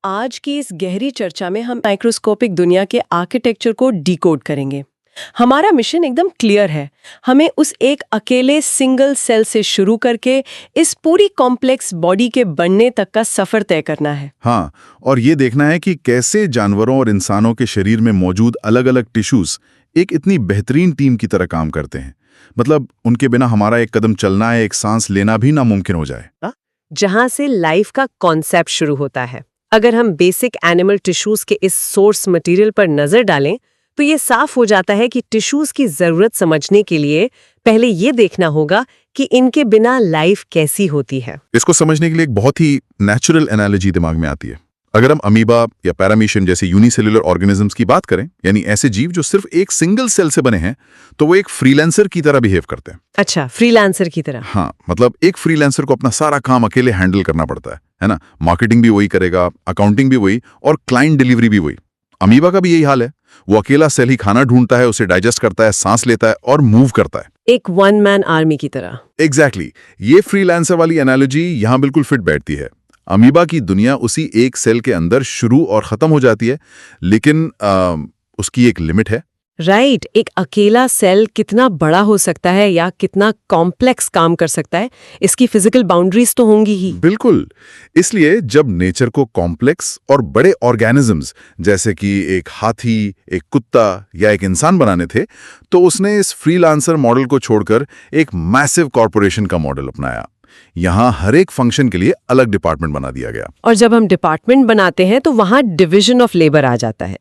आज की इस गहरी चर्चा में हम माइक्रोस्कोपिक दुनिया के आर्किटेक्चर को डिकोड करेंगे। हमारा मिशन एकदम क्लियर है। हमें उस एक अकेले सिंगल सेल से शुरू करके इस पूरी कॉम्प्लेक्स बॉडी के बनने तक का सफर तय करना है। हाँ, और ये देखना है कि कैसे जानवरों और इंसानों के शरीर में मौजूद अलग-अलग टिश्यूज एक इतनी बेहतरीन टीम की तरह काम करते हैं। मतलब उनके बिना हमारा एक कदम चलना है, एक सांस लेना भी नामुमकिन हो जाए। जहां से लाइफ का कॉन्सेप्ट शुरू होता है। अगर हम बेसिक एनिमल टिश्यूज के इस सोर्स मटेरियल पर नजर डालें तो ये साफ हो जाता है कि टिश्यूज की जरूरत समझने के लिए पहले ये देखना होगा कि इनके बिना लाइफ कैसी होती है। इसको समझने के लिए एक बहुत ही नेचुरल एनालॉजी दिमाग में आती है। अगर हम अमीबा या पैरामीशियन जैसे यूनिसेल्युलर ऑर्गेनिजम्स की बात करें, यानी ऐसे जीव जो सिर्फ एक सिंगल सेल से बने हैं, तो वो एक फ्रीलांसर की तरह बिहेव करते हैं। अच्छा, फ्रीलांसर की तरह। हाँ, मतलब एक फ्रीलांसर को अपना सारा काम अकेले हैंडल करना पड़ता है ना। मार्केटिंग भी वही करेगा, अकाउंटिंग भी वही, और क्लाइंट डिलीवरी भी वही। अमीबा का भी यही हाल है। वो अकेला सेल ही खाना ढूंढता है, उसे डाइजेस्ट करता है, सांस लेता है और मूव करता है, एक वन मैन आर्मी की तरह। एग्जैक्टली। ये फ्रीलांसर वाली एनालॉजी यहाँ बिल्कुल फिट बैठती है। अमीबा की दुनिया उसी एक सेल के अंदर शुरू और खत्म हो जाती है, लेकिन उसकी एक लिमिट है। राइट, एक अकेला सेल कितना बड़ा हो सकता है या कितना कॉम्प्लेक्स काम कर सकता है, इसकी फिजिकल बाउंड्रीज तो होंगी ही। बिल्कुल। इसलिए जब नेचर को कॉम्प्लेक्स और बड़े ऑर्गेनिजम्स जैसे कि एक हाथी, एक कुत्ता या एक इंसान बनाने थे, तो उसने इस फ्रीलांसर मॉडल को छोड़कर एक मैसिव कॉर्पोरेशन का मॉडल अपनाया। यहाँ हर एक फंक्शन के लिए अलग डिपार्टमेंट बना दिया गया। और जब हम डिपार्टमेंट बनाते हैं तो वहां डिवीजन ऑफ लेबर आ जाता है।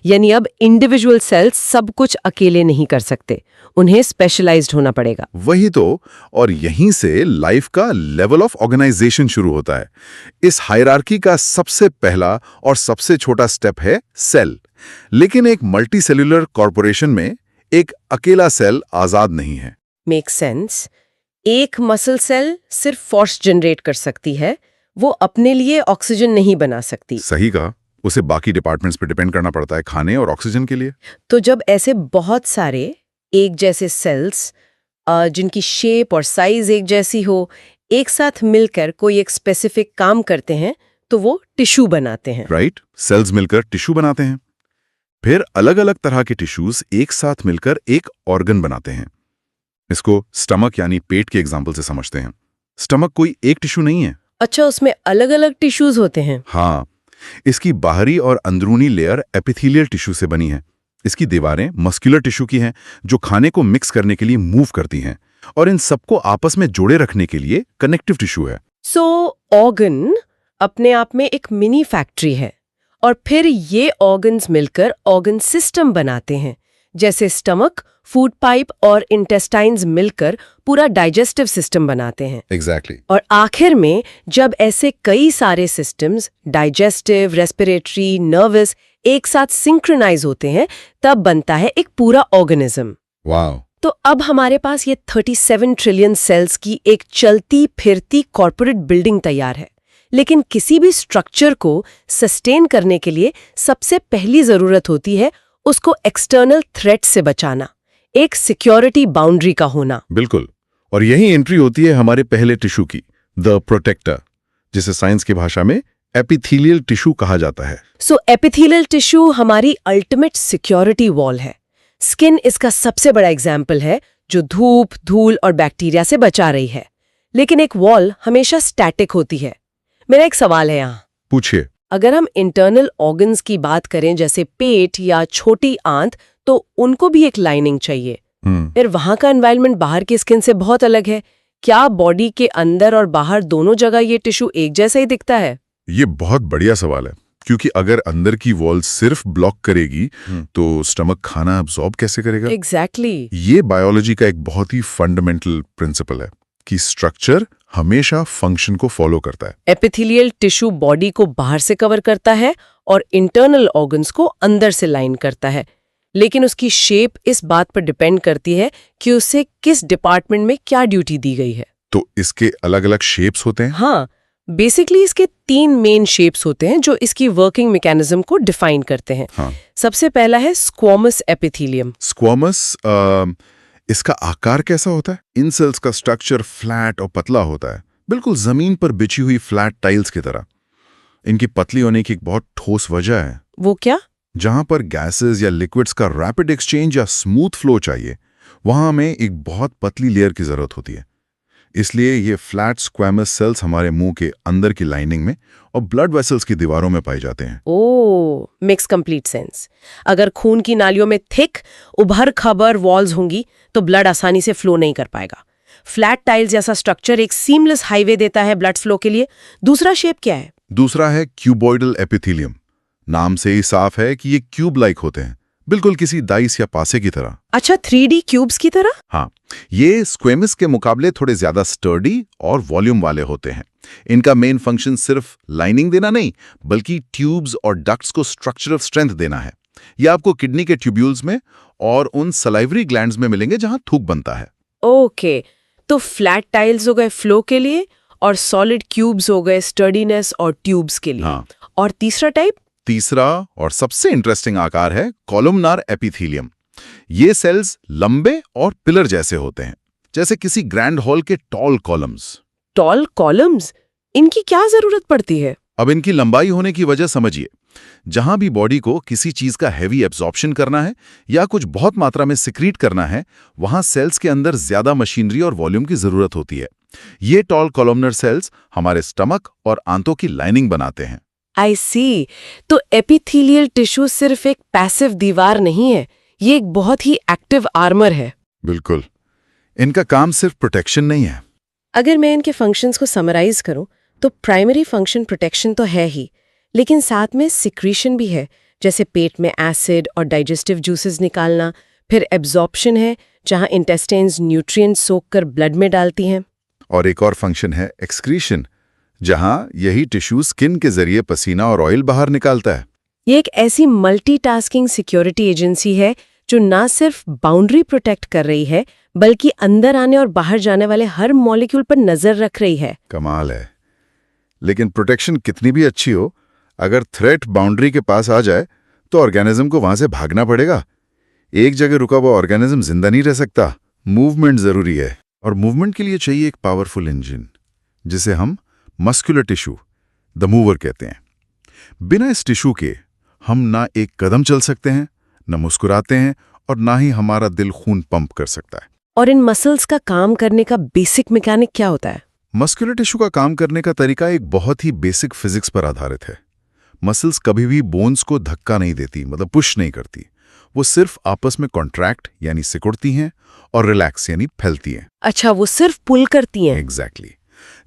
यानी अब इंडिविजुअल सेल्स सब कुछ अकेले नहीं कर सकते, उन्हें स्पेशलाइज्ड होना पड़ेगा। वही तो, और यहीं से लाइफ का लेवल ऑफ ऑर्गेनाइजेशन शुरू होता है। इस हायरार्की का सबसे पहला और सबसे छोटा स्टेप है सेल। लेकिन एक मल्टी सेल्यूलर कॉर्पोरेशन में एक अकेला सेल आजाद नहीं है। Make sense. एक मसल सेल सिर्फ फोर्स जनरेट कर सकती है, वो अपने लिए ऑक्सीजन नहीं बना सकती। सही कहा। उसे बाकी डिपार्टमेंट्स पे डिपेंड करना पड़ता है खाने और ऑक्सीजन के लिए। तो जब ऐसे बहुत सारे एक जैसे सेल्स जिनकी शेप और साइज एक जैसी हो, एक साथ मिलकर कोई एक स्पेसिफिक काम करते हैं तो वो टिश्यू बनाते हैं। राइट, सेल्स मिलकर टिश्यू बनाते हैं। फिर अलग अलग तरह के टिश्यूज एक साथ मिलकर एक ऑर्गन बनाते हैं। इसको स्टमक यानी पेट के एग्जाम्पल से समझते हैं। स्टमक कोई एक टिश्यू नहीं है। अच्छा, उसमें अलग अलग टिश्यूज होते हैं। हाँ, इसकी बाहरी और अंदरूनी लेयर एपिथेलियल टिश्यू से बनी है। इसकी दीवारें मस्कुलर टिश्यू की हैं, जो खाने को मिक्स करने के लिए मूव करती हैं, और इन सबको आपस में जोड़े रखने के लिए कनेक्टिव टिश्यू है। सो ऑर्गन अपने आप में एक मिनी फैक्ट्री है, और फिर ये ऑर्गन्स मिलकर ऑर्गन सिस्टम बनाते हैं। जैसे स्टमक, फूड पाइप और इंटेस्टाइन्स मिलकर पूरा डाइजेस्टिव सिस्टम बनाते हैं। एग्जैक्टली। और आखिर में जब ऐसे कई सारे सिस्टम्स, डाइजेस्टिव, रेस्पिरेटरी, नर्वस, एक साथ सिंक्रोनाइज होते हैं, तब बनता है एक पूरा ऑर्गेनिज्म। वाओ। तो अब हमारे पास ये 37 ट्रिलियन सेल्स की एक चलती फिरती कॉर्पोरेट बिल्डिंग तैयार है। लेकिन किसी भी स्ट्रक्चर को सस्टेन करने के लिए सबसे पहली जरूरत होती है उसको एक्सटर्नल थ्रेट से बचाना, एक सिक्योरिटी बाउंड्री का होना। बिल्कुल। और यही एंट्री होती है हमारे पहले टिश्यू की, द प्रोटेक्टर, जिसे साइंस की भाषा में एपिथेलियल टिश्यू कहा जाता है। सो एपिथेलियल टिश्यू हमारी अल्टीमेट सिक्योरिटी वॉल है। स्किन इसका सबसे बड़ा एग्जाम्पल है, जो धूप, धूल और बैक्टीरिया से बचा रही है। लेकिन एक वॉल हमेशा स्टैटिक होती है। मेरा एक सवाल है यहाँ। पूछिए। अगर हम इंटरनल ऑर्गन्स की बात करें, जैसे पेट या छोटी आंत, तो उनको भी एक लाइनिंग चाहिए। फिर वहां का एनवायरनमेंट बाहर की स्किन से बहुत अलग है। क्या बॉडी के अंदर और बाहर दोनों जगह ये टिश्यू एक जैसा ही दिखता है? ये बहुत बढ़िया सवाल है, क्योंकि अगर अंदर की वॉल सिर्फ ब्लॉक करेगी तो स्टमक खाना अब्सॉर्ब कैसे करेगा? एग्जैक्टली। ये बायोलॉजी का एक बहुत ही फंडामेंटल प्रिंसिपल है कि स्ट्रक्चर हमेशा फंक्शन को फॉलो करता है। एपिथेलियल टिश्यू बॉडी को बाहर से कवर करता है और इंटरनल ऑर्गन्स को अंदर से लाइन करता है। लेकिन उसकी शेप इस बात पर डिपेंड करती है कि उसे किस डिपार्टमेंट में क्या ड्यूटी दी गई है। तो इसके अलग अलग शेप्स होते हैं? हाँ, बेसिकली इसके 3 मेन शेप्स होते हैं जो इसकी वर्किंग मैकेनिज्म को डिफाइन करते हैं। हाँ। सबसे पहला है स्क्वॉमस एपिथेलियम। स्क्वॉमस, इसका आकार कैसा होता है? इन सेल्स का स्ट्रक्चर फ्लैट और पतला होता है, बिल्कुल जमीन पर बिछी हुई फ्लैट टाइल्स की तरह। इनकी पतली होने की एक बहुत ठोस वजह है। वो क्या? जहां पर गैसेस या लिक्विड्स का रैपिड एक्सचेंज या स्मूथ फ्लो चाहिए, वहां हमें एक बहुत पतली लेयर की जरूरत होती है। इसलिए ये फ्लैट स्क्वैमस सेल्स हमारे मुंह के अंदर की लाइनिंग में और ब्लड वेसल्स की दीवारों में पाए जाते हैं। ओह, मेक्स कंप्लीट सेंस। अगर खून की नालियों में थिक उभर खबर वॉल्स होंगी तो ब्लड आसानी से फ्लो नहीं कर पाएगा। फ्लैट टाइल्स जैसा स्ट्रक्चर एक सीमलेस हाईवे देता है ब्लड फ्लो के लिए। दूसरा शेप क्या है? दूसरा है क्यूबॉइडल एपिथेलियम। नाम से ही साफ है कि ये क्यूब लाइक होते हैं, बिल्कुल किसी डाइस या पासे की तरह। अच्छा, 3D क्यूब्स की तरह? हाँ, ये स्क्वेमस के मुकाबले थोड़े ज्यादा स्टर्डी और वॉल्यूम वाले होते हैं। इनका मेन फंक्शन सिर्फ लाइनिंग देना नहीं, बल्कि ट्यूब्स और डक्ट्स को स्ट्रक्चरल स्ट्रेंथ देना है। ये आपको किडनी के ट्यूब्यूल्स में और उन सलाइवरी ग्लैंड्स में मिलेंगे जहां थूक बनता है। ओके, तो फ्लैट टाइल्स हो गए फ्लो के लिए और सॉलिड क्यूब्स हो गए स्टर्डीनेस और ट्यूब्स के लिए। हाँ। और तीसरा टाइप? तीसरा और सबसे इंटरेस्टिंग आकार है कॉलमनार एपिथेलियम। ये सेल्स लंबे और पिलर जैसे होते हैं, जैसे किसी ग्रैंड हॉल के टॉल कॉलम्स। Tall columns? इनकी क्या जरूरत पड़ती है? अब इनकी लंबाई होने की वजह समझिए। जहां भी बॉडी को किसी चीज का हैवी एब्जॉर्प्शन करना है या कुछ बहुत मात्रा में सिक्रीट करना है, वहां सेल्स के अंदर ज्यादा मशीनरी और वॉल्यूम की जरूरत होती है। ये टॉल कॉलमनर सेल्स हमारे स्टमक और आंतों की लाइनिंग बनाते हैं। आई सी। तो एपिथेलियल टिश्यू सिर्फ एक पैसिव दीवार नहीं है, ये एक बहुत ही एक्टिव आर्मर है। बिल्कुल। इनका काम सिर्फ प्रोटेक्शन नहीं है। अगर मैं इनके फंक्शंस को समराइज करूं तो प्राइमरी फंक्शन प्रोटेक्शन तो है ही, लेकिन साथ में सिक्रीशन भी है, जैसे पेट में एसिड और डाइजेस्टिव जूसेस निकालना। फिर एब्जॉर्प्शन है, जहां इंटेस्टाइन्स न्यूट्रिएंट्स सोख कर ब्लड में डालती हैं। और एक और फंक्शन है एक्सक्रीशन, जहां यही टिश्यू स्किन के जरिए पसीना और ऑयल बाहर निकालता है। ये एक ऐसी मल्टीटास्किंग सिक्योरिटी एजेंसी है जो ना सिर्फ बाउंड्री प्रोटेक्ट कर रही है, बल्कि अंदर आने और बाहर जाने वाले हर मॉलिक्यूल पर नजर रख रही है। कमाल है। लेकिन प्रोटेक्शन कितनी भी अच्छी हो, अगर थ्रेट बाउंड्री के पास आ जाए तो ऑर्गेनिज्म को वहां से भागना पड़ेगा। एक जगह रुका हुआ ऑर्गेनिज्म जिंदा नहीं रह सकता। मूवमेंट जरूरी है, और मूवमेंट के लिए चाहिए एक पावरफुल इंजन, जिसे हम मस्कुलर टिश्यू, द मूवर कहते हैं। बिना इस टिश्यू के हम ना एक कदम चल सकते हैं, न मुस्कुराते हैं, और ना ही हमारा दिल खून पंप कर सकता है। और इन मसल्स का काम करने का बेसिक मैकेनिक क्या होता है? मस्कुलर टिश्यू का काम करने का तरीका एक बहुत ही बेसिक फिजिक्स पर आधारित है। मसल्स कभी भी बोन्स को धक्का नहीं देती, मतलब पुश नहीं करती। वो सिर्फ आपस में कॉन्ट्रैक्ट यानी सिकुड़ती हैं और रिलैक्स यानी फैलती हैं। अच्छा, वो सिर्फ पुल करती हैं। एग्जैक्टली।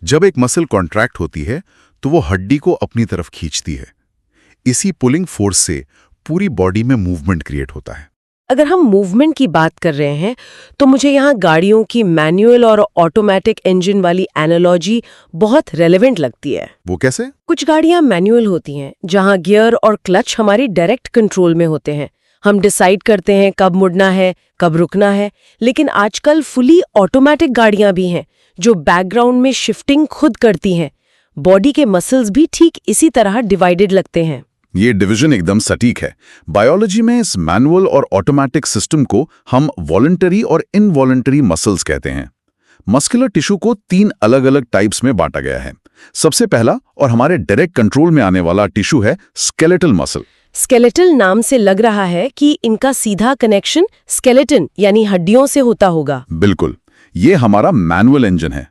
जब एक मसल कॉन्ट्रैक्ट होती है तो वो हड्डी को अपनी तरफ खींचती है। इसी पुलिंग फोर्स से पूरी बॉडी में मूवमेंट क्रिएट होता है। अगर हम मूवमेंट की बात कर रहे हैं तो मुझे यहाँ गाड़ियों की मैनुअल और ऑटोमेटिक इंजन वाली एनालॉजी बहुत रेलेवेंट लगती है। वो कैसे? कुछ गाड़ियाँ मैनुअल होती हैं, जहाँ गियर और क्लच हमारी डायरेक्ट कंट्रोल में होते हैं। हम डिसाइड करते हैं कब मुड़ना है, कब रुकना है। लेकिन आजकल फुली ऑटोमेटिक गाड़ियाँ भी हैं जो बैकग्राउंड में शिफ्टिंग खुद करती हैं। बॉडी के मसल्स भी ठीक इसी तरह डिवाइडेड लगते हैं। ये डिवीजन एकदम सटीक है। बायोलॉजी में इस मैनुअल और ऑटोमेटिक सिस्टम को हम वॉलंटरी और इनवॉलंटरी मसल्स कहते हैं। मस्कुलर टिश्यू को 3 अलग-अलग टाइप्स में बांटा गया है। सबसे पहला और हमारे डायरेक्ट कंट्रोल में आने वाला टिश्यू है स्केलेटल मसल। स्केलेटल नाम से लग रहा है कि इनका सीधा कनेक्शन स्केलेटन यानी हड्डियों से होता होगा। बिल्कुल, ये हमारा मैनुअल इंजन है।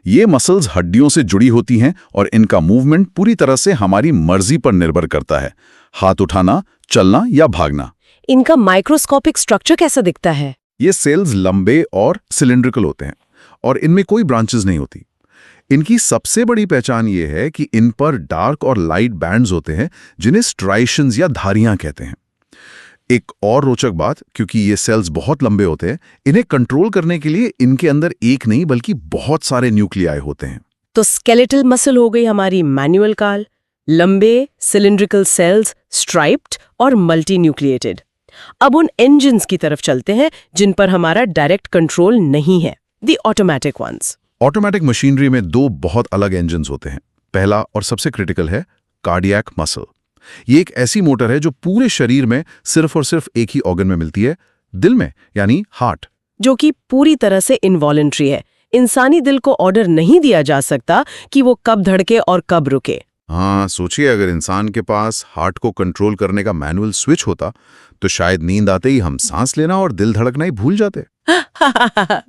ये मसल्स हड्डियों से जुड़ी होती हैं और इनका मूवमेंट पूरी तरह से हमारी मर्जी पर निर्भर करता है। हाथ उठाना, चलना या भागना। इनका माइक्रोस्कोपिक स्ट्रक्चर कैसा दिखता है? ये सेल्स लंबे और सिलिंड्रिकल होते हैं और इनमें कोई ब्रांचेस नहीं होती। इनकी सबसे बड़ी पहचान ये है कि इन पर डार्क और लाइट बैंड्स होते हैं, जिन्हें स्ट्राइशंस या धारियां कहते हैं। एक और रोचक बात, क्योंकि ये सेल्स बहुत लंबे होते हैं, इन्हें कंट्रोल करने के लिए इनके अंदर एक नहीं बल्कि बहुत सारे न्यूक्लियाई होते हैं। तो स्केलेटल मसल हो गई हमारी मैनुअल काल, लंबे सिलिंड्रिकल सेल्स, स्ट्राइप्ड और मल्टी न्यूक्लिएटेड। अब उन इंजन्स की तरफ चलते हैं जिन पर हमारा डायरेक्ट कंट्रोल नहीं है, the automatic ones. Automatic machinery में 2 बहुत अलग इंजन्स होते हैं। पहला और सबसे क्रिटिकल है कार्डियक मसल। ये एक ऐसी मोटर है जो पूरे शरीर में सिर्फ और सिर्फ एक ही ऑर्गन में मिलती है, दिल में, यानी हार्ट। जो कि पूरी तरह से इनवॉलंटरी है। इंसानी दिल को ऑर्डर नहीं दिया जा सकता कि वो कब धड़के और कब रुके। हाँ, सोचिए अगर इंसान के पास हार्ट को कंट्रोल करने का मैनुअल स्विच होता तो शायद नींद आते ही हम सांस लेना और दिल धड़कना ही भूल जाते।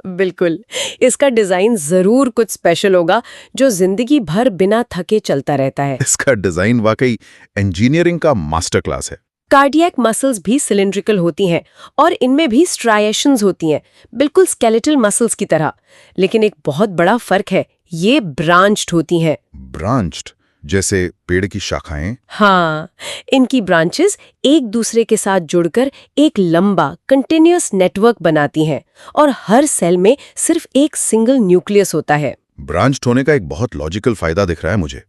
बिल्कुल। इसका डिजाइन जरूर कुछ स्पेशल होगा जो जिंदगी भर बिना थके चलता रहता है। इसका डिजाइन वाकई इंजीनियरिंग का मास्टर क्लास है। कार्डियक मसल्स भी सिलिंड्रिकल होती हैं और इनमें भी स्ट्राइएशंस होती हैं, बिल्कुल स्केलेटल मसल्स की तरह। लेकिन एक बहुत बड़ा फर्क है, ये ब्रांच्ड होती हैं। ब्रांच्ड जैसे पेड़ की शाखाएं? हाँ, इनकी ब्रांचेस एक दूसरे के साथ जुड़कर एक लंबा कंटिन्यूअस नेटवर्क बनाती हैं और हर सेल में सिर्फ एक सिंगल न्यूक्लियस होता है। ब्रांच्ड होने का एक बहुत लॉजिकल फायदा दिख रहा है मुझे।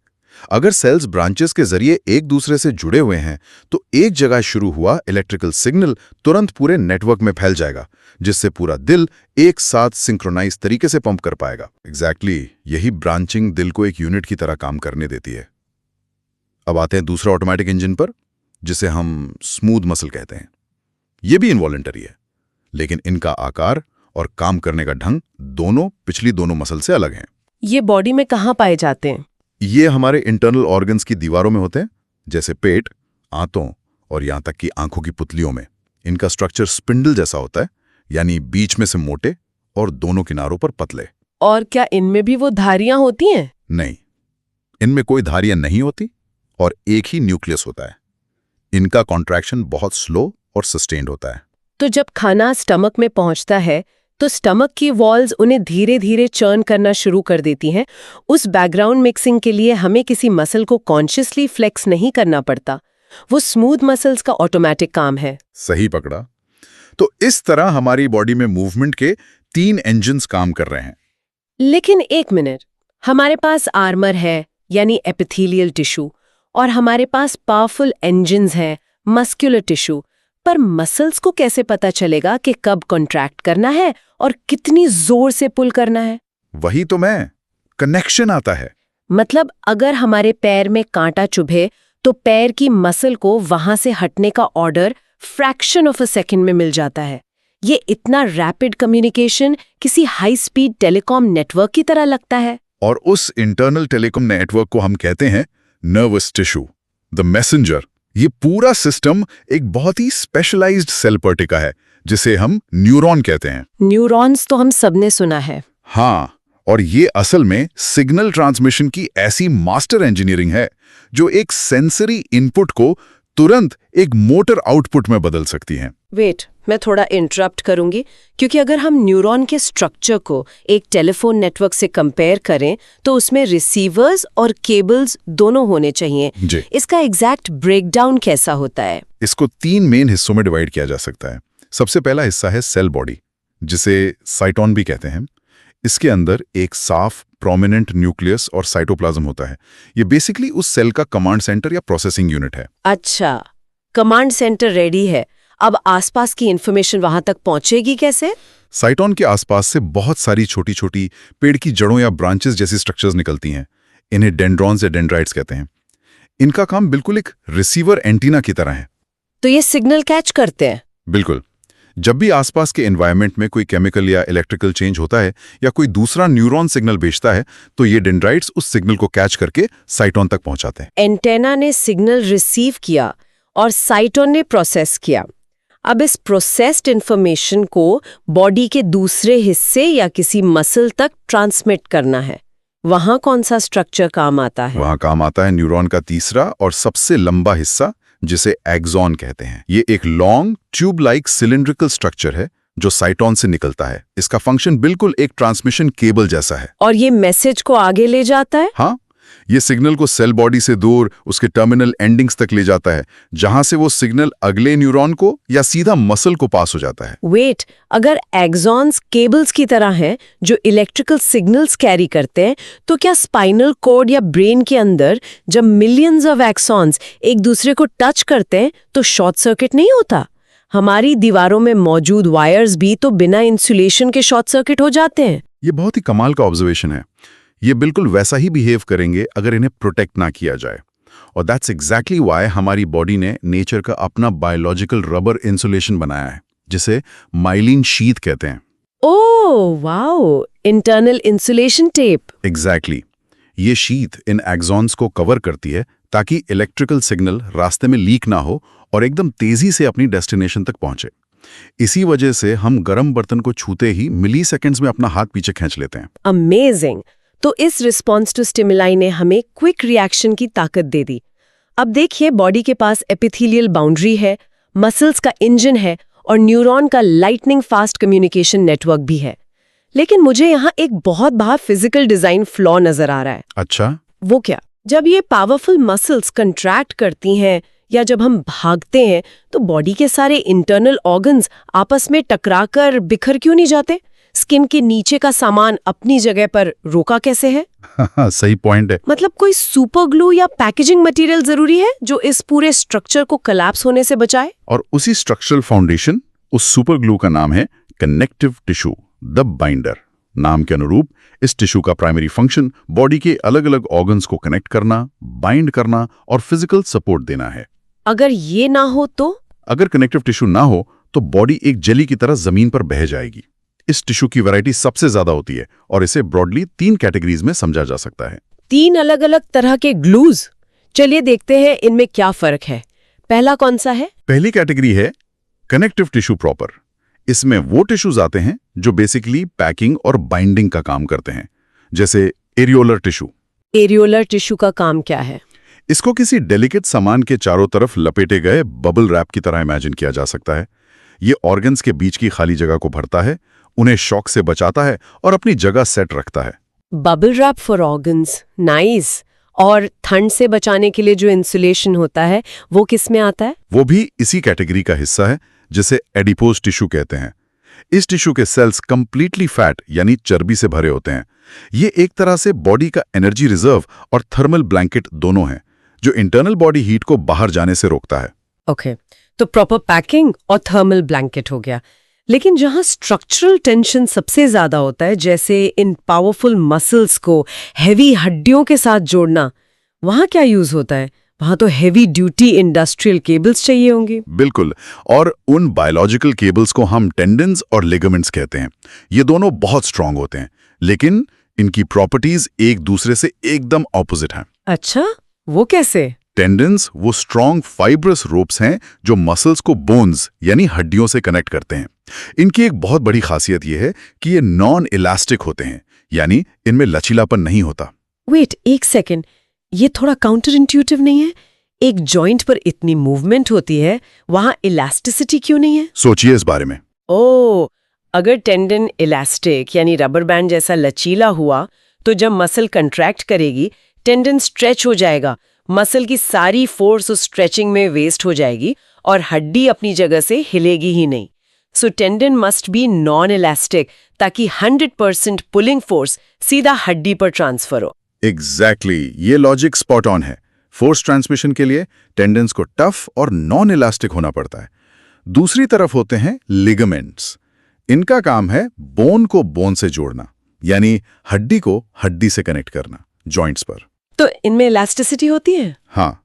अगर सेल्स ब्रांचेस के जरिए एक दूसरे से जुड़े हुए हैं तो एक जगह शुरू हुआ इलेक्ट्रिकल सिग्नल तुरंत पूरे नेटवर्क में फैल जाएगा, जिससे पूरा दिल एक साथ सिंक्रोनाइज तरीके से पंप कर पाएगा। एग्जैक्टली यही ब्रांचिंग दिल को एक यूनिट की तरह काम करने देती है। अब आते हैं दूसरा ऑटोमेटिक इंजन पर, जिसे हम स्मूथ मसल कहते हैं। ये भी इनवॉलंटरी है, लेकिन इनका आकार और काम करने का ढंग दोनों पिछली दोनों मसल से अलग हैं। ये बॉडी में कहाँ पाए जाते हैं? ये हमारे इंटरनल ऑर्गन्स की दीवारों में होते हैं, जैसे पेट, आंतों और यहां तक कि आंखों की पुतलियों में। इनका स्ट्रक्चर स्पिंडल जैसा होता है, यानी बीच में से मोटे और दोनों किनारों पर पतले। और क्या इनमें भी वो धारियां होती हैं? नहीं, इनमें कोई धारियां नहीं होती और एक ही न्यूक्लियस होता है। इनका कॉन्ट्रैक्शन बहुत स्लो और सस्टेन्ड होता है। तो जब खाना स्टमक में पहुंचता है तो स्टमक की वॉल्स उन्हें धीरे धीरे चर्न करना शुरू कर देती हैं। उस बैकग्राउंड मिक्सिंग के लिए हमें किसी मसल को कॉन्शियसली फ्लेक्स नहीं करना पड़ता, वो स्मूथ मसल्स का ऑटोमेटिक काम है। सही पकड़ा। तो इस तरह हमारी बॉडी में मूवमेंट के 3 इंजन्स काम कर रहे हैं। लेकिन एक मिनट, हमारे पास आर्मर है यानी एपिथेलियल टिश्यू, और हमारे पास पावरफुल इंजन्स हैं, मस्कुलर टिश्यू। पर मसल्स को कैसे पता चलेगा कि कब कॉन्ट्रैक्ट करना है और कितनी जोर से पुल करना है? वही तो कनेक्शन आता है। मतलब अगर हमारे पैर में कांटा चुभे तो पैर की मसल को वहां से हटने का order fraction of a second में मिल जाता है। ये इतना रैपिड कम्युनिकेशन किसी हाई स्पीड टेलीकॉम नेटवर्क की तरह लगता है। और उस इंटरनल टेलीकॉम नेटवर्क को हम कहते हैं नर्वस टिश्यू, द मैसेंजर। ये पूरा सिस्टम एक बहुत ही स्पेशलाइज्ड सेल पर टिका है, जिसे हम न्यूरॉन कहते हैं। न्यूरॉन्स तो हम सबने सुना है। हाँ, और ये असल में सिग्नल ट्रांसमिशन की ऐसी मास्टर इंजीनियरिंग है जो एक सेंसरी इनपुट को तुरंत एक मोटर आउटपुट में बदल सकती हैं। वेट, मैं थोड़ा इंटरप्ट करूंगी, क्योंकि अगर हम न्यूरॉन के स्ट्रक्चर को एक टेलीफोन नेटवर्क से कंपेयर करें तो उसमें रिसीवर्स और केबल्स दोनों होने चाहिए जी। इसका एग्जैक्ट ब्रेकडाउन कैसा होता है? इसको 3 मेन हिस्सों में डिवाइड किया जा सकता है। सबसे पहला हिस्सा है सेल बॉडी, जिसे साइटोन भी कहते हैं। इसके अंदर एक साफ प्रोमिनेंट न्यूक्लियस और साइटोप्लाज्म होता है। ये बेसिकली उस सेल का कमांड सेंटर या प्रोसेसिंग यूनिट है। अच्छा, कमांड सेंटर रेडी है, अब आसपास की इंफॉर्मेशन वहां तक पहुंचेगी कैसे? साइटोन के आसपास से बहुत सारी छोटी छोटी पेड़ की जड़ों या ब्रांचेस जैसी स्ट्रक्चर्स निकलती हैं। इन्हें डेंड्रॉन्स या डेंड्राइट्स कहते हैं। इनका काम बिल्कुल एक रिसीवर एंटीना की तरह है। तो ये सिग्नल कैच करते हैं? बिल्कुल। जब भी आसपास के एनवायरनमेंट में कोई केमिकल या इलेक्ट्रिकल चेंज होता है या कोई दूसरा न्यूरॉन सिग्नल भेजता है तो ये डेंड्राइट्स उस सिग्नल को कैच करके साइटोन तक पहुंचाते हैं। एंटेना ने सिग्नल रिसीव किया और साइटोन ने प्रोसेस किया। अब इस प्रोसेस्ड इंफॉर्मेशन को बॉडी के दूसरे हिस्से या किसी मसल तक ट्रांसमिट करना है। वहां कौन सा स्ट्रक्चर काम आता है? वहां काम आता है न्यूरॉन का तीसरा और सबसे लंबा हिस्सा, जिसे एक्सॉन कहते हैं। ये एक long tube like cylindrical structure है जो साइटोन से निकलता है। इसका फंक्शन बिल्कुल एक ट्रांसमिशन केबल जैसा है। और ये मैसेज को आगे ले जाता है? हाँ, ये सिग्नल को सेल बॉडी से दूर उसके टर्मिनल एंडिंग्स तक ले जाता है, जहां से वो सिग्नल अगले न्यूरॉन को या सीधा मसल को पास हो जाता है। वेट, अगर एक्सॉन्स केबल्स की तरह हैं जो इलेक्ट्रिकल सिग्नल्स कैरी करते हैं, तो क्या स्पाइनल कॉर्ड या ब्रेन के अंदर जब मिलियंस ऑफ एक्सॉन्स एक दूसरे को टच करते हैं तो शॉर्ट सर्किट नहीं होता? हमारी दीवारों में मौजूद वायर्स भी तो बिना इंसुलेशन के शॉर्ट सर्किट हो जाते हैं। ये बहुत ही कमाल का ऑब्जर्वेशन है। ये बिल्कुल वैसा ही बिहेव करेंगे अगर इन्हें प्रोटेक्ट ना किया जाए। और दैट्स एग्जैक्टली व्हाई हमारी बॉडी ने नेचर का अपना बायोलॉजिकल रबर इंसुलेशन बनाया है, जिसे माइलिन शीथ कहते हैं। Oh wow, internal insulation tape. Exactly. ये शीथ इन एक्सॉन्स को कवर करती है ताकि इलेक्ट्रिकल सिग्नल रास्ते में लीक ना हो और एकदम तेजी से अपनी डेस्टिनेशन तक पहुंचे। इसी वजह से हम गर्म बर्तन को छूते ही मिली सेकेंड्स में अपना हाथ पीछे खींच लेते हैं। अमेजिंग। तो इस रिस्पॉन्स टू स्टिमुलाई ने हमें क्विक रिएक्शन की ताकत दे दी। अब देखिए, बॉडी के पास एपिथेलियल बाउंड्री है, मसल्स का इंजन है और न्यूरॉन का लाइटनिंग फास्ट कम्युनिकेशन नेटवर्क भी है। लेकिन मुझे यहाँ एक बहुत बड़ा फिजिकल डिजाइन फ्लॉ नजर आ रहा है। अच्छा, वो क्या? जब ये पावरफुल मसल्स कंट्रैक्ट करती हैं या जब हम भागते हैं तो बॉडी के सारे इंटरनल ऑर्गन्स आपस में टकराकर बिखर क्यों नहीं जाते? स्किन के नीचे का सामान अपनी जगह पर रोका कैसे है? सही पॉइंट है। मतलब कोई सुपर ग्लू या पैकेजिंग मटेरियल जरूरी है जो इस पूरे स्ट्रक्चर को कोलैप्स होने से बचाए? और उसी स्ट्रक्चरल फाउंडेशन, उस सुपर ग्लू का नाम है कनेक्टिव टिश्यू, द बाइंडर। नाम के अनुरूप इस टिश्यू का प्राइमरी फंक्शन बॉडी के अलग अलग ऑर्गन्स को कनेक्ट करना, बाइंड करना और फिजिकल सपोर्ट देना है। अगर ये ना हो तो? अगर कनेक्टिव टिश्यू ना हो तो बॉडी एक जेली की तरह जमीन पर बह जाएगी। इस टिश्यू की वैरायटी सबसे ज्यादा होती है और इसे ब्रॉडली 3 कैटेगरीज में समझा जा सकता है। 3 अलग अलग तरह के ग्लूज? चलिए देखते हैं इनमें क्या फर्क है। पहला कौन सा है? पहली कैटेगरी है कनेक्टिव टिश्यू प्रॉपर। इसमें वो टिश्यूज आते हैं जो बेसिकली पैकिंग और बाइंडिंग का काम करते हैं, जैसे एरियोलर टिश्यू। एरियोलर टिश्यू का काम क्या है? इसको किसी डेलिकेट सामान के चारों तरफ लपेटे गए बबल रैप की तरह इमेजिन किया जा सकता है। ये ऑर्गन्स के बीच की खाली जगह को भरता है, उन्हें शॉक से बचाता है और अपनी जगह सेट रखता है। Bubble wrap for organs, nice. और ठंड से बचाने के लिए जो इंसुलेशन होता है वो किस में आता है? वो भी इसी कैटेगरी का हिस्सा है, जिसे एडिपोज टिश्यू कहते हैं। इस टिश्यू के सेल्स कंप्लीटली फैट यानी चर्बी से भरे होते हैं। ये एक तरह से बॉडी का एनर्जी रिजर्व और थर्मल ब्लैंकेट दोनों हैं, जो इंटरनल बॉडी हीट को बाहर जाने से रोकता है। ओके, तो प्रॉपर पैकिंग और थर्मल ब्लैंकेट हो गया। लेकिन जहां स्ट्रक्चरल टेंशन सबसे ज्यादा होता है, जैसे इन पावरफुल मसल्स को हेवी हड्डियों के साथ जोड़ना, वहां क्या यूज होता है? वहां तो हेवी ड्यूटी इंडस्ट्रियल केबल्स चाहिए होंगे। बिल्कुल, और उन बायोलॉजिकल केबल्स को हम टेंडन्स और लिगामेंट्स कहते हैं। ये दोनों बहुत स्ट्रांग होते हैं, लेकिन इनकी प्रॉपर्टीज एक दूसरे से एकदम ऑपोजिट हैं। अच्छा, वो कैसे? टेंडन्स वो स्ट्रांग फाइब्रस रोप्स हैं जो मसल्स को बोन्स यानी हड्डियों से कनेक्ट करते हैं। इनकी एक बहुत बड़ी खासियत यह है कि ये नॉन इलास्टिक होते हैं, यानी इनमें लचीलापन नहीं होता। वेट, एक सेकेंड, ये थोड़ा काउंटर इंट्यूटिव नहीं है? एक जॉइंट पर इतनी मूवमेंट होती है, वहां इलास्टिसिटी क्यों नहीं है? सोचिए इस बारे में। ओह, अगर टेंडन इलास्टिक यानी रबर बैंड जैसा लचीला हुआ तो जब मसल कंट्रैक्ट करेगी, टेंडन स्ट्रेच हो जाएगा, मसल की सारी फोर्स उस स्ट्रेचिंग में वेस्ट हो जाएगी और हड्डी अपनी जगह से हिलेगी ही नहीं। So tendon must be non elastic ताकि 100% पुलिंग फोर्स सीधा हड्डी पर ट्रांसफर हो। एग्जैक्टली, ये लॉजिक स्पॉट ऑन है। फोर्स ट्रांसमिशन के लिए टेंडन्स को टफ और नॉन इलास्टिक होना पड़ता है। दूसरी तरफ होते हैं लिगामेंट्स। इनका काम है बोन को बोन से जोड़ना, यानी हड्डी को हड्डी से कनेक्ट करना जॉइंट्स पर। तो इनमें इलास्टिसिटी होती है? हाँ,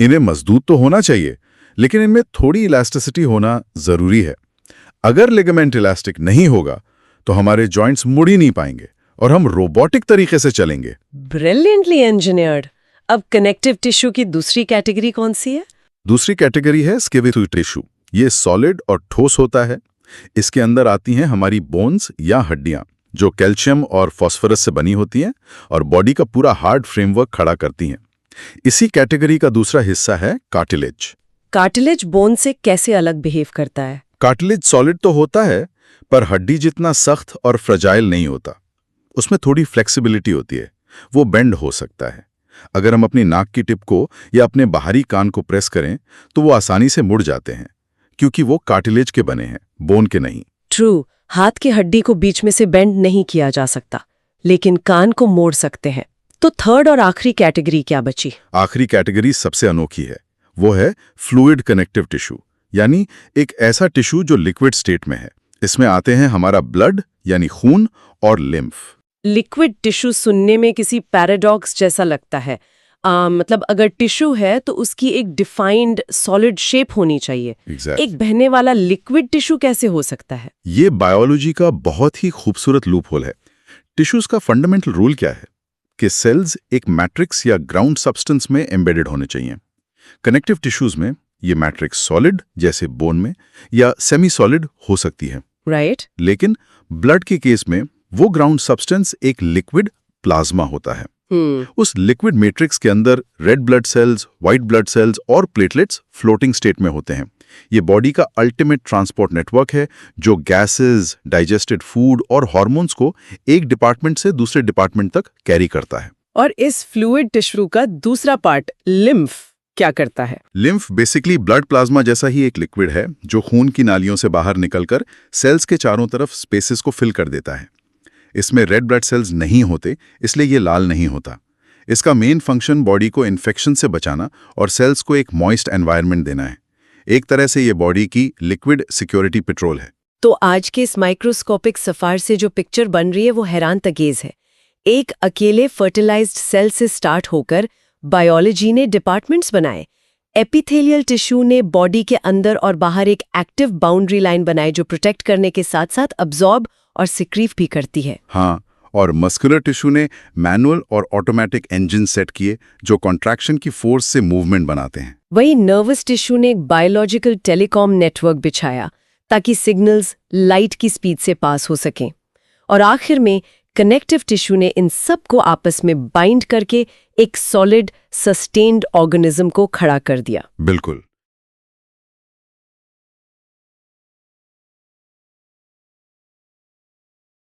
इन्हें मजबूत तो होना चाहिए, लेकिन इनमें थोड़ी इलास्टिसिटी होना जरूरी है। अगर लिगामेंट इलास्टिक नहीं होगा तो हमारे जॉइंट्स मुड़ ही नहीं पाएंगे और हम रोबोटिक तरीके से चलेंगे। Brilliantly engineered. अब कनेक्टिव टिश्यू की दूसरी कैटेगरी कौन सी है? दूसरी कैटेगरी है स्केलेटल टिश्यू। ये सॉलिड और ठोस होता है। इसके अंदर आती हैं हमारी बोन्स या हड्डियां, जो कैल्शियम और फास्फोरस से बनी होती हैं और बॉडी का पूरा हार्ड फ्रेमवर्क खड़ा करती हैं। इसी कैटेगरी का दूसरा हिस्सा है कार्टिलेज। कार्टिलेज बोन से कैसे अलग बिहेव करता है? कार्टिलेज सॉलिड तो होता है, पर हड्डी जितना सख्त और फ्रजाइल नहीं होता। उसमें थोड़ी फ्लेक्सिबिलिटी होती है, वो बेंड हो सकता है। अगर हम अपनी नाक की टिप को या अपने बाहरी कान को प्रेस करें तो वो आसानी से मुड़ जाते हैं, क्योंकि वो कार्टिलेज के बने हैं, बोन के नहीं। ट्रू, हाथ की हड्डी को बीच में से बेंड नहीं किया जा सकता, लेकिन कान को मोड़ सकते हैं। तो थर्ड और आखिरी कैटेगरी क्या बची? आखिरी कैटेगरी सबसे अनोखी है। वो है फ्लूइड कनेक्टिव टिश्यू, यानी एक ऐसा टिश्यू जो लिक्विड स्टेट में है। इसमें आते हैं हमारा ब्लड यानी खून और लिम्फ। लिक्विड टिश्यू सुनने में किसी पैराडॉक्स जैसा लगता है। मतलब अगर टिश्यू है तो उसकी एक डिफाइंड सॉलिड शेप होनी चाहिए। एक बहने वाला लिक्विड टिश्यू कैसे हो सकता है? ये बायोलॉजी का बहुत ही खूबसूरत लूपहोल है। टिश्यूज का फंडामेंटल रूल क्या है? कि सेल्स एक मैट्रिक्स या ग्राउंड सब्सटेंस में एम्बेडेड होने चाहिए। कनेक्टिव टिश्यूज में ये मैट्रिक्स सॉलिड जैसे बोन में या सेमी सॉलिड हो सकती है, राइट। लेकिन ब्लड के केस में वो ग्राउंड सब्सटेंस एक लिक्विड प्लाज्मा होता है। उस लिक्विड मैट्रिक्स के अंदर red blood cells, white blood cells और प्लेटलेट्स फ्लोटिंग स्टेट में होते हैं। ये बॉडी का अल्टीमेट ट्रांसपोर्ट नेटवर्क है जो गैसेस, डाइजेस्टेड फूड और हार्मोन्स को एक डिपार्टमेंट से दूसरे डिपार्टमेंट तक कैरी करता है। और इस फ्लूइड टिश्यू का दूसरा पार्ट लिम्फ क्या करता है? लिम्फ बेसिकली ब्लड प्लाज्मा जैसा ही एक लिक्विड है जो खून की नालियों से बाहर निकलकर सेल्स के चारों तरफ स्पेसेस को फिल कर देता है। इसमें रेड ब्लड सेल्स नहीं होते, इसलिए ये लाल नहीं होता। इसका मेन फंक्शन बॉडी को इन्फेक्शन से बचाना और सेल्स को एक मॉइस्ट एनवायरनमेंट देना है। एक तरह से ये बॉडी की लिक्विड सिक्योरिटी पेट्रोल है। तो आज के इस माइक्रोस्कोपिक सफार से जो पिक्चर बन रही है वो हैरान तंगेज है। एक अकेले फर्टिलाइज्ड सेल से स्टार्ट होकर बायोलॉजी ने डिपार्टमेंट्स बनाए। एपिथेलियल टिश्यू ने बॉडी के अंदर और बाहर एक एक्टिव बाउंड्री लाइन बनाई जो प्रोटेक्ट करने के साथ साथ अब्जॉर्ब और सिक्रीव भी करती है। हाँ, और मस्कुलर टिश्यू ने मैनुअल और ऑटोमेटिक इंजन सेट किए जो कॉन्ट्रैक्शन की फोर्स से मूवमेंट बनाते हैं। वही नर्वस टिश्यू ने एक बायोलॉजिकल टेलीकॉम नेटवर्क बिछाया ताकि सिग्नल्स लाइट की स्पीड से पास हो सकें। और आखिर में कनेक्टिव टिश्यू ने इन सब को आपस में बाइंड करके एक सॉलिड, सस्टेन्ड ऑर्गेनिज्म को खड़ा कर दिया। बिल्कुल।